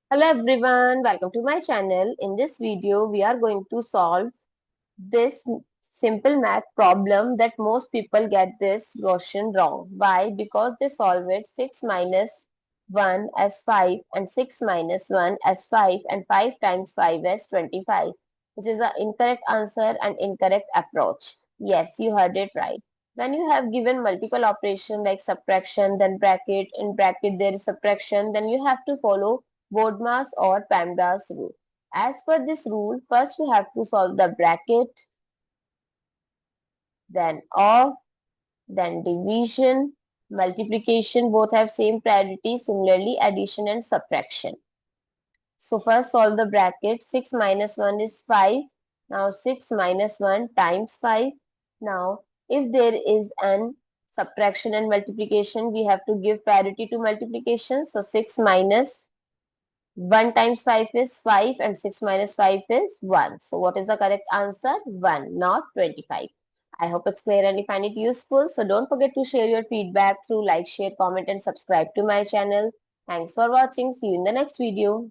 Hello everyone, welcome to my channel. In this video, we are going to solve this simple math problem that most people get this question wrong. Why? Because they solve it 6 minus 1 as 5 and 6 minus 1 as 5 and 5 times 5 as 25, which is the incorrect answer and incorrect approach. Yes, you heard it right. When you have given multiple operation like subtraction, then bracket, in bracket there is subtraction, then you have to follow BODMAS or PEMDAS rule. As per this rule, first we have to solve the bracket, then of, then division, multiplication, both have same priority, similarly addition and subtraction. So first solve the bracket, 6 minus 1 is 5. Now 6 minus 1 times 5. Now if there is an subtraction and multiplication, we have to give priority to multiplication. So 6 minus 1 times 5 is 5 and 6 minus 5 is 1. So what is the correct answer? 1, not 25. I hope it's clear and you find it useful. So don't forget to share your feedback through like, share, comment and subscribe to my channel. Thanks for watching. See you in the next video.